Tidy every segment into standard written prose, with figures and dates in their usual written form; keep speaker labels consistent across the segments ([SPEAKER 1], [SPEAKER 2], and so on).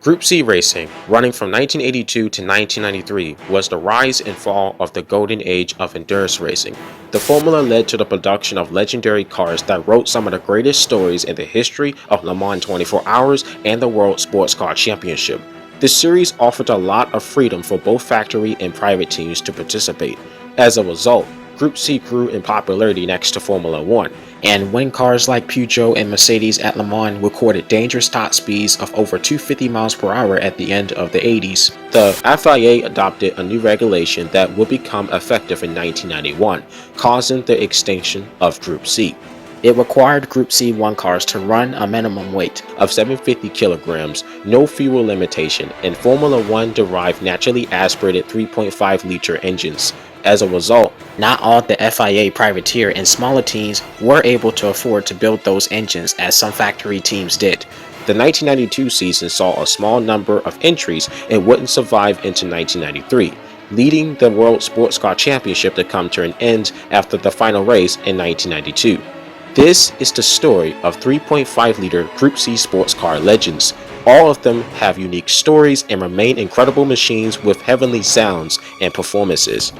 [SPEAKER 1] Group C racing, running from 1982 to 1993, was the rise and fall of the golden age of endurance racing. The formula led to the production of legendary cars that wrote some of the greatest stories in the history of Le Mans 24 Hours and the World Sports Car Championship. This series offered a lot of freedom for both factory and private teams to participate. As a result, Group C grew in popularity next to Formula 1, and when cars like Peugeot and Mercedes at Le Mans recorded dangerous top speeds of over 250 miles per hour at the end of the 80s, the FIA adopted a new regulation that would become effective in 1991, causing the extinction of Group C. It required Group C1 cars to run a minimum weight of 750 kilograms, no fuel limitation, and Formula 1 derived naturally aspirated 3.5-liter engines. As a result, not all the FIA privateer and smaller teams were able to afford to build those engines as some factory teams did. The 1992 season saw a small number of entries and wouldn't survive into 1993, leading the World Sports Car Championship to come to an end after the final race in 1992. This is the story of 3.5-liter Group C sports car legends. All of them have unique stories and remain incredible machines with heavenly sounds and performances.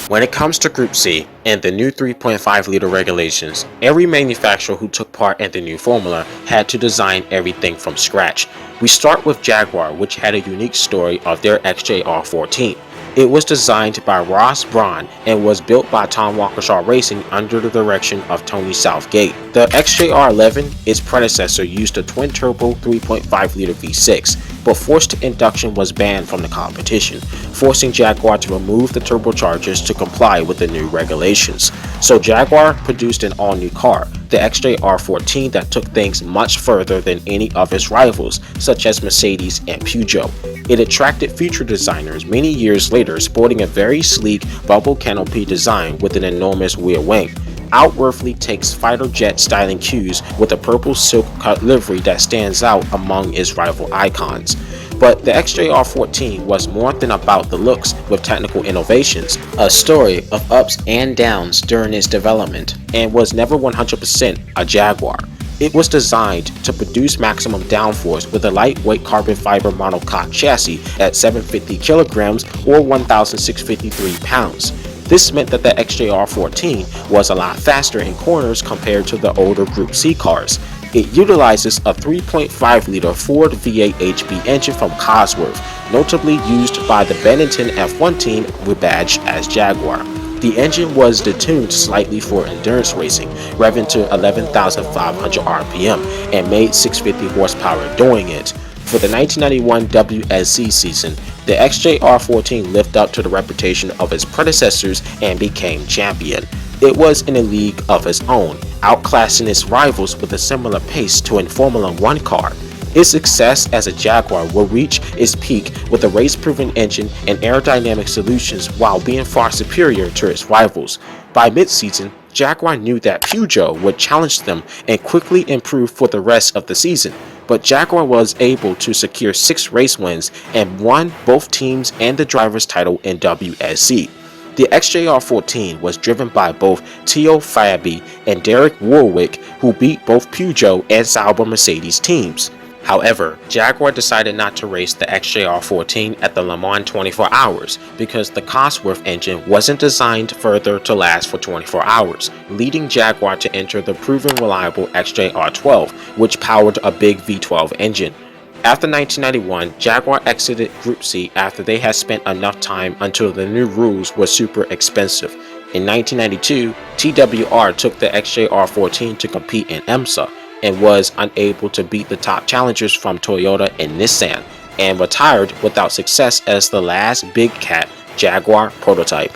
[SPEAKER 1] When it comes to Group C and the new 3.5-liter regulations, every manufacturer who took part in the new formula had to design everything from scratch. We start with Jaguar, which had a unique story of their XJR14. It was designed by Ross Braun and was built by Tom Waukesha Racing under the direction of Tony Southgate. The XJR11, its predecessor, used a twin-turbo 3.5-liter V6, but forced induction was banned from the competition, forcing Jaguar to remove the turbochargers to comply with the new regulations. So Jaguar produced an all-new car, the XJR14, that took things much further than any of its rivals, such as Mercedes and Peugeot. It attracted future designers many years later, sporting a very sleek bubble canopy design with an enormous rear wing. Outwardly takes fighter jet styling cues with a purple silk cut livery that stands out among its rival icons. But the XJR14 was more than about the looks with technical innovations, a story of ups and downs during its development, and was never 100% a Jaguar. It was designed to produce maximum downforce with a lightweight carbon fiber monocoque chassis at 750 kilograms or 1,653 pounds. This meant that the XJR14 was a lot faster in corners compared to the older Group C cars. It utilizes a 3.5-liter Ford V8 HP engine from Cosworth, notably used by the Benetton F1 team rebadged as Jaguar. The engine was detuned slightly for endurance racing, revving to 11,500 RPM and made 650 horsepower doing it. For the 1991 WSC season, the XJR14 lived up to the reputation of its predecessors and became champion. It was in a league of its own, outclassing its rivals with a similar pace to a Formula 1 car. Its success as a Jaguar will reach its peak with a race-proven engine and aerodynamic solutions while being far superior to its rivals. By mid-season, Jaguar knew that Peugeot would challenge them and quickly improve for the rest of the season, but Jaguar was able to secure 6 race wins and won both teams and the driver's title in WSC. The XJR14 was driven by both Theo Fabi and Derek Warwick, who beat both Peugeot and Sauber Mercedes teams. However, Jaguar decided not to race the XJR14 at the Le Mans 24 Hours because the Cosworth engine wasn't designed further to last for 24 hours, leading Jaguar to enter the proven reliable XJR12, which powered a big V12 engine. After 1991, Jaguar exited Group C after they had spent enough time until the new rules were super expensive. In 1992, TWR took the XJR14 to compete in IMSA, and was unable to beat the top challengers from Toyota and Nissan, and retired without success as the last big cat Jaguar prototype.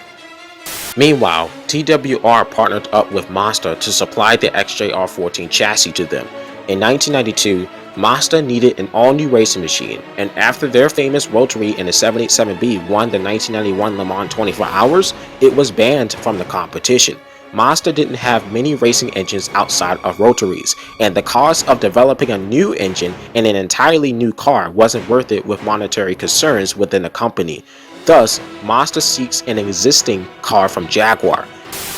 [SPEAKER 1] Meanwhile, TWR partnered up with Mazda to supply the XJR14 chassis to them. In 1992, Mazda needed an all-new racing machine, and after their famous rotary in the 787B won the 1991 Le Mans 24 Hours, it was banned from the competition. Mazda didn't have many racing engines outside of rotaries, and the cost of developing a new engine and an entirely new car wasn't worth it with monetary concerns within the company. Thus, Mazda seeks an existing car from Jaguar.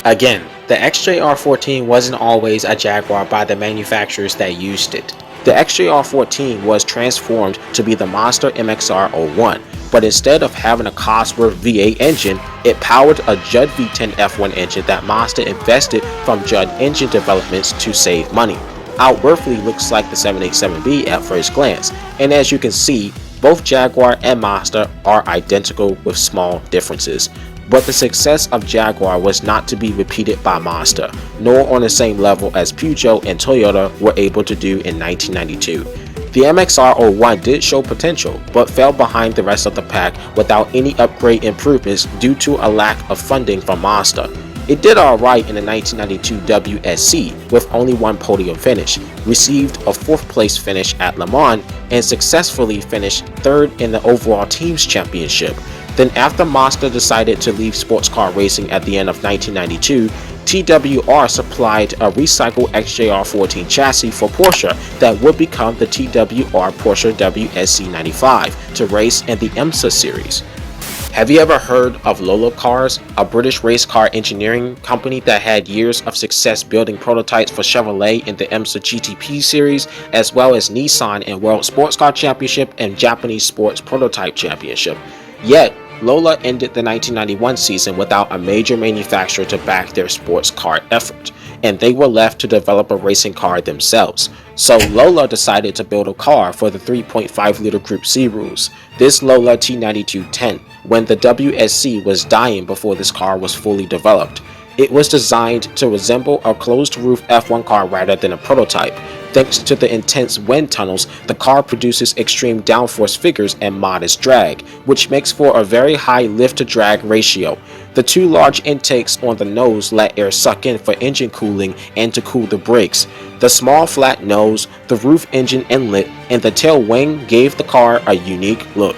[SPEAKER 1] Again, the XJR14 wasn't always a Jaguar by the manufacturers that used it. The XJR14 was transformed to be the Mazda MXR01, but instead of having a Cosworth V8 engine, it powered a Judd V10 F1 engine that Mazda invested from Judd engine developments to save money. Outwardly looks like the 787B at first glance, and as you can see, both Jaguar and Mazda are identical with small differences. But the success of Jaguar was not to be repeated by Mazda, nor on the same level as Peugeot and Toyota were able to do in 1992. The MXR01 did show potential, but fell behind the rest of the pack without any upgrade improvements due to a lack of funding from Mazda. It did alright in the 1992 WSC with only one podium finish, received a 4th place finish at Le Mans, and successfully finished 3rd in the overall teams championship. Then after Mazda decided to leave sports car racing at the end of 1992, TWR supplied a recycled XJR14 chassis for Porsche that would become the TWR Porsche WSC95 to race in the IMSA series. Have you ever heard of Lola Cars, a British race car engineering company that had years of success building prototypes for Chevrolet in the IMSA GTP series, as well as Nissan in World Sports Car Championship and Japanese Sports Prototype Championship? Yet, Lola ended the 1991 season without a major manufacturer to back their sports car effort, and they were left to develop a racing car themselves. So Lola decided to build a car for the 3.5-liter Group C rules, this Lola T9210, when the WSC was dying before this car was fully developed. It was designed to resemble a closed-roof F1 car rather than a prototype. Thanks to the intense wind tunnels, the car produces extreme downforce figures and modest drag, which makes for a very high lift-to-drag ratio. The 2 large intakes on the nose let air suck in for engine cooling and to cool the brakes. The small flat nose, the roof engine inlet, and the tail wing gave the car a unique look.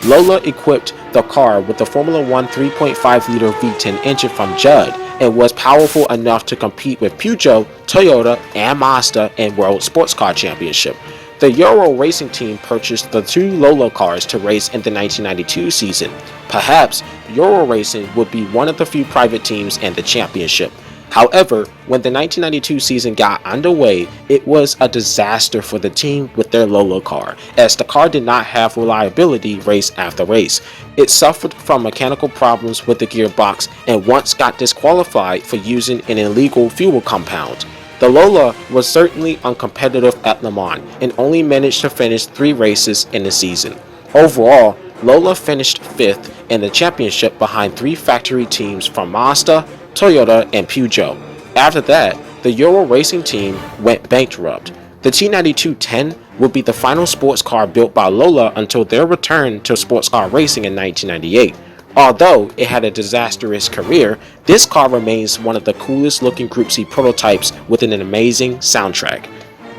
[SPEAKER 1] Lola equipped the car with the Formula 1 3.5-liter V10 engine from Judd and was powerful enough to compete with Peugeot, Toyota, and Mazda in World Sports Car Championship. The Euro Racing Team purchased the 2 Lola cars to race in the 1992 season. Perhaps Euro Racing would be one of the few private teams in the championship. However, when the 1992 season got underway, it was a disaster for the team with their Lola car, as the car did not have reliability race after race. It suffered from mechanical problems with the gearbox and once got disqualified for using an illegal fuel compound. The Lola was certainly uncompetitive at Le Mans and only managed to finish 3 races in the season. Overall, Lola finished 5th in the championship behind 3 factory teams from Mazda, Toyota, and Peugeot. After that, the Euro Racing Team went bankrupt. The T9210 would be the final sports car built by Lola until their return to sports car racing in 1998. Although it had a disastrous career, this car remains one of the coolest looking Group C prototypes with an amazing soundtrack.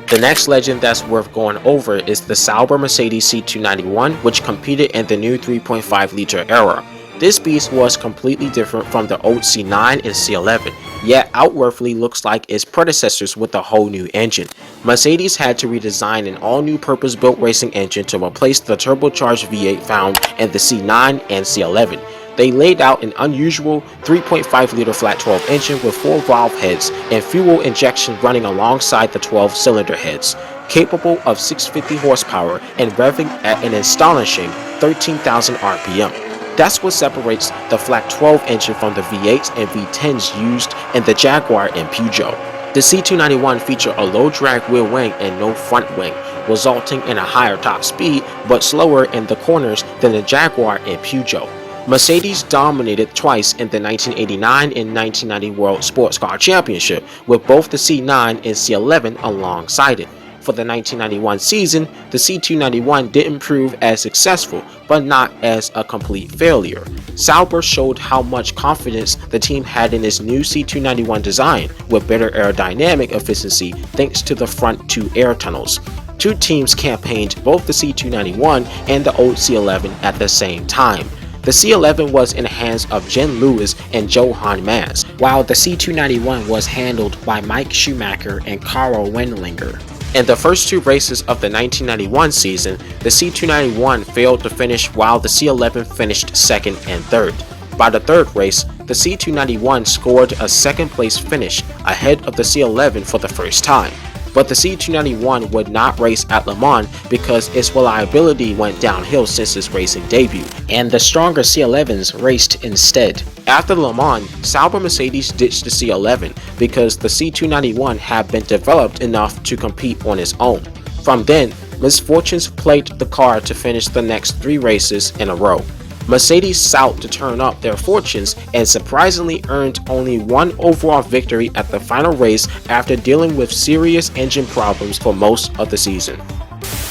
[SPEAKER 1] The next legend that's worth going over is the Sauber Mercedes C291, which competed in the new 3.5-liter era. This beast was completely different from the old C9 and C11, yet outwardly looks like its predecessors with a whole new engine. Mercedes had to redesign an all-new purpose-built racing engine to replace the turbocharged V8 found in the C9 and C11. They laid out an unusual 3.5-liter flat 12 engine with 4 valve heads and fuel injection running alongside the 12-cylinder heads, capable of 650 horsepower and revving at an astonishing 13,000 RPM. That's what separates the flat 12 engine from the V8s and V10s used in the Jaguar and Peugeot. The C291 featured a low drag rear wing and no front wing, resulting in a higher top speed but slower in the corners than the Jaguar and Peugeot. Mercedes dominated twice in the 1989 and 1990 World Sports Car Championship, with both the C9 and C11 alongside it. For the 1991 season, the C291 didn't prove as successful, but not as a complete failure. Sauber showed how much confidence the team had in its new C291 design, with better aerodynamic efficiency thanks to the front 2 air tunnels. 2 teams campaigned both the C291 and the old C11 at the same time. The C11 was in the hands of Jen Lewis and Johann Mass, while the C291 was handled by Mike Schumacher and Karl Wendlinger. In the first 2 races of the 1991 season, the C291 failed to finish while the C11 finished 2nd and 3rd. By the 3rd race, the C291 scored a 2nd place finish ahead of the C11 for the first time. but the C291 would not race at Le Mans because its reliability went downhill since its racing debut, and the stronger C11s raced instead. After Le Mans, Sauber Mercedes ditched the C11 because the C291 had been developed enough to compete on its own. From then, misfortunes plagued the car to finish the next 3 races in a row. Mercedes sought to turn up their fortunes and surprisingly earned only 1 overall victory at the final race after dealing with serious engine problems for most of the season.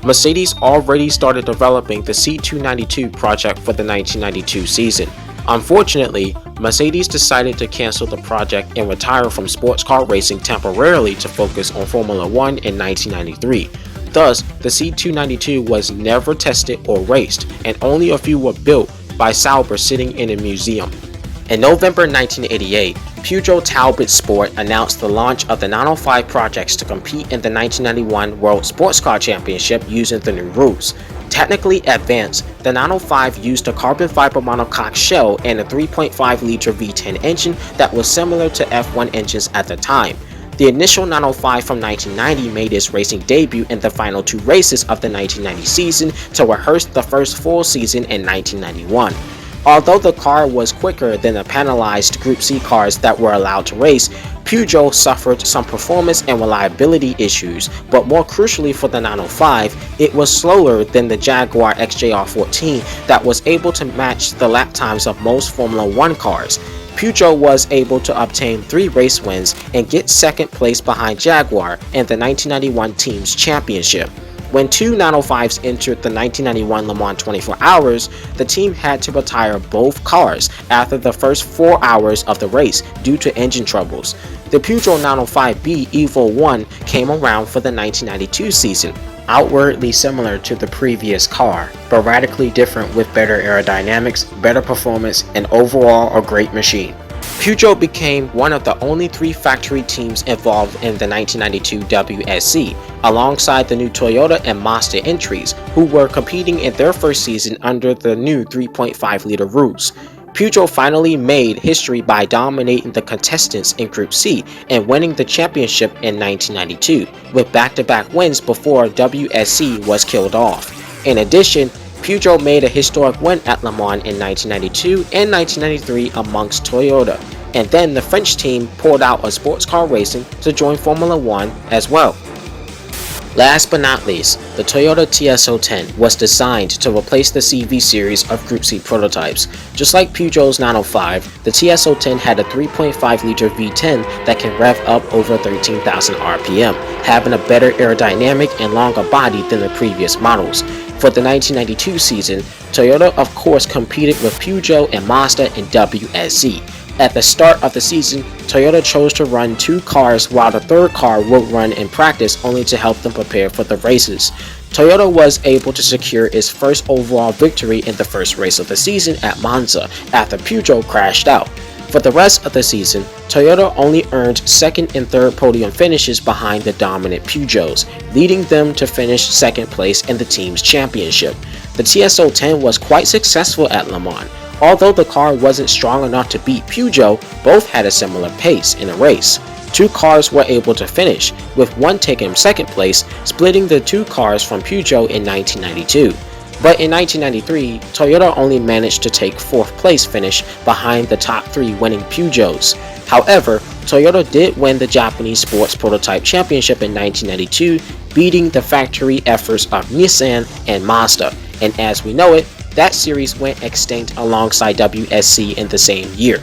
[SPEAKER 1] Mercedes already started developing the C292 project for the 1992 season. Unfortunately, Mercedes decided to cancel the project and retire from sports car racing temporarily to focus on Formula 1 in 1993. Thus, the C292 was never tested or raced, and only a few were built by Sauber sitting in a museum. In November 1988, Peugeot Talbot Sport announced the launch of the 905 projects to compete in the 1991 World Sports Car Championship using the new rules. Technically advanced, the 905 used a carbon fiber monocoque shell and a 3.5-liter V10 engine that was similar to F1 engines at the time. The initial 905 from 1990 made its racing debut in the final 2 races of the 1990 season to rehearse the first full season in 1991. Although the car was quicker than the panelized Group C cars that were allowed to race, Peugeot suffered some performance and reliability issues, but more crucially for the 905, it was slower than the Jaguar XJR14 that was able to match the lap times of most Formula 1 cars. Peugeot was able to obtain 3 race wins and get second place behind Jaguar in the 1991 Teams Championship. When 2 905s entered the 1991 Le Mans 24 Hours, the team had to retire both cars after the first 4 hours of the race due to engine troubles. The Peugeot 905B Evo 1 came around for the 1992 season, outwardly similar to the previous car, but radically different with better aerodynamics, better performance, and overall a great machine. Peugeot became one of the only 3 factory teams involved in the 1992 WSC, alongside the new Toyota and Mazda entries, who were competing in their first season under the new 3.5-liter rules. Peugeot finally made history by dominating the contestants in Group C and winning the championship in 1992, with back-to-back wins before WSC was killed off. In addition, Peugeot made a historic win at Le Mans in 1992 and 1993 amongst Toyota, and then the French team pulled out of sports car racing to join Formula 1 as well. Last but not least, the Toyota TS010 was designed to replace the CV series of Group C prototypes. Just like Peugeot's 905, the TS010 had a 3.5-liter V10 that can rev up over 13,000 RPM, having a better aerodynamic and longer body than the previous models. For the 1992 season, Toyota of course competed with Peugeot and Mazda in WSC. At the start of the season, Toyota chose to run 2 cars while the 3rd car would run in practice only to help them prepare for the races. Toyota was able to secure its first overall victory in the first race of the season at Monza after Peugeot crashed out. For the rest of the season, Toyota only earned 2nd and 3rd podium finishes behind the dominant Peugeots, leading them to finish 2nd place in the team's championship. The TS010 was quite successful at Le Mans. Although the car wasn't strong enough to beat Peugeot, both had a similar pace in the race. 2 cars were able to finish, with one taking 2nd place, splitting the 2 cars from Peugeot in 1992. But in 1993, Toyota only managed to take 4th place finish behind the top 3 winning Peugeots. However, Toyota did win the Japanese Sports Prototype Championship in 1992, beating the factory efforts of Nissan and Mazda, and as we know it, that series went extinct alongside WSC in the same year.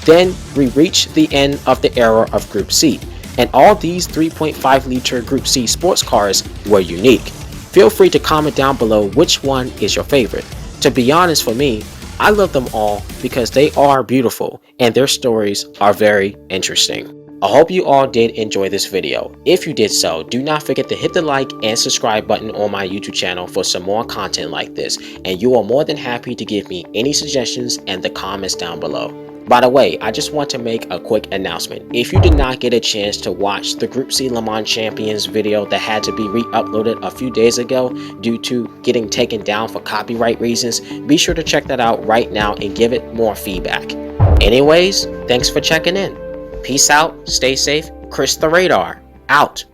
[SPEAKER 1] Then we reached the end of the era of Group C, and all these 3.5-liter Group C sports cars were unique. Feel free to comment down below which one is your favorite. To be honest, for me, I love them all because they are beautiful and their stories are very interesting. I hope you all did enjoy this video. If you did so, do not forget to hit the like and subscribe button on my YouTube channel for some more content like this, and you are more than happy to give me any suggestions in the comments down below. By the way, I just want to make a quick announcement. If you did not get a chance to watch the Group C Le Mans Champions video that had to be re-uploaded a few days ago due to getting taken down for copyright reasons, be sure to check that out right now and give it more feedback. Anyways, thanks for checking in. Peace out, stay safe, Chris the Radar, out.